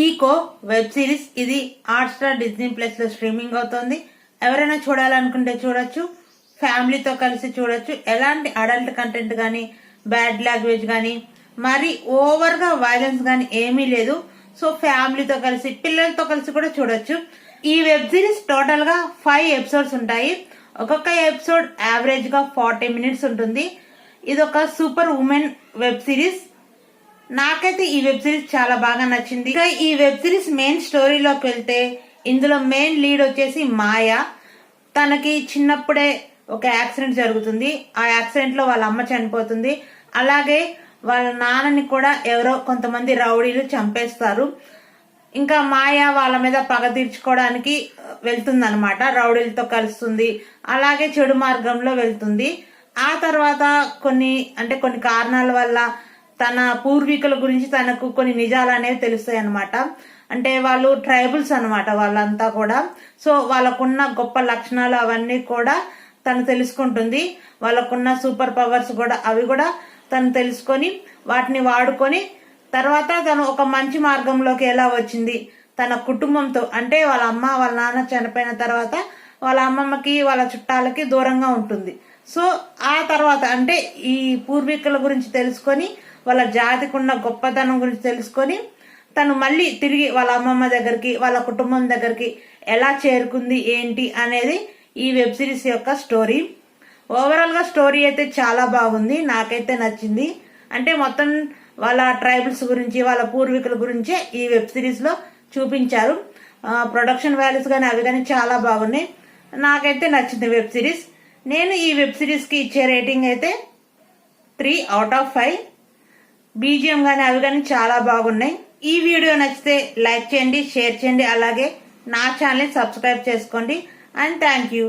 Eco web series ఇది Hotstar Disney plus లో streaming అవుతోంది. ఎవరైనా చూడాలనుకుంటే చూడొచ్చు, ఫ్యామిలీతో కలిసి చూడొచ్చు. ఎలాంటి అడల్ట్ కంటెంట్ గానీ, బ్యాడ్ లాంగ్వేజ్ గానీ, మరి ఓవర్ గా వైలెన్స్ గానీ ఏమీ లేదు. సో ఫ్యామిలీతో కలిసి, పిల్లలతో కలిసి కూడా చూడొచ్చు. ఈ వెబ్ సిరీస్ టోటల్ గా 5 ఎపిసోడ్స్ ఉంటాయి. ఒక్కొక్క ఎపిసోడ్ యావరేజ్ గా 40 మినిట్స్ ఉంటుంది. ఇది ఒక సూపర్ ఉమెన్ వెబ్ సిరీస్. నాకైతే ఈ వెబ్ సిరీస్ చాలా బాగా నచ్చింది. ఇంకా ఈ వెబ్ సిరీస్ మెయిన్ స్టోరీలోకి వెళ్తే, ఇందులో మెయిన్ లీడ్ వచ్చేసి మాయా. తనకి చిన్నప్పుడే ఒక యాక్సిడెంట్ జరుగుతుంది. ఆ యాక్సిడెంట్ లో వాళ్ళ అమ్మ చనిపోతుంది. అలాగే వాళ్ళ నాన్నని కూడా ఎవరో కొంతమంది రౌడీలు చంపేస్తారు. ఇంకా మాయ వాళ్ళ మీద పగ తీర్చుకోవడానికి వెళ్తుంది అనమాట. రౌడీలతో కలుస్తుంది, అలాగే చెడు మార్గంలో వెళ్తుంది. ఆ తర్వాత కొన్ని కారణాల వల్ల తన పూర్వీకుల గురించి తనకు కొన్ని నిజాలు అనేవి తెలుస్తాయి అనమాట. అంటే వాళ్ళు ట్రైబల్స్ అనమాట వాళ్ళంతా కూడా. సో వాళ్ళకున్న గొప్ప లక్షణాలు అవన్నీ కూడా తను తెలుసుకుంటుంది. వాళ్ళకున్న సూపర్ పవర్స్ కూడా అవి కూడా తను తెలుసుకొని వాటిని వాడుకొని తర్వాత తను ఒక మంచి మార్గంలోకి ఎలా వచ్చింది, తన కుటుంబంతో, అంటే వాళ్ళ అమ్మ వాళ్ళ నాన్న చనిపోయిన తర్వాత వాళ్ళ అమ్మమ్మకి వాళ్ళ చుట్టాలకి దూరంగా ఉంటుంది. సో ఆ తర్వాత అంటే ఈ పూర్వీకుల గురించి తెలుసుకొని, వాళ్ళ జాతికి ఉన్న గొప్పతనం గురించి తెలుసుకొని తను మళ్ళీ తిరిగి వాళ్ళ అమ్మమ్మ దగ్గరికి, వాళ్ళ కుటుంబం దగ్గరికి ఎలా చేరుకుంది ఏంటి అనేది ఈ వెబ్ సిరీస్ యొక్క స్టోరీ. ఓవరాల్ గా స్టోరీ అయితే చాలా బాగుంది, నాకైతే నచ్చింది. అంటే మొత్తం వాళ్ళ ట్రైబల్స్ గురించి, వాళ్ళ పూర్వీకుల గురించే ఈ వెబ్ సిరీస్ లో చూపించారు. ప్రొడక్షన్ వాల్యూస్ కానీ అవి కానీ చాలా బాగున్నాయి. నాకైతే నచ్చింది వెబ్ సిరీస్. నేను ఈ వెబ్ సిరీస్ కి ఇచ్చే రేటింగ్ అయితే 3/5. బీజిఎం గానీ అవి కానీ చాలా బాగున్నాయి. ఈ వీడియో నచ్చితే లైక్ చేయండి, షేర్ చేయండి, అలాగే నా ఛానల్ ని సబ్స్క్రైబ్ చేసుకోండి. And thank you.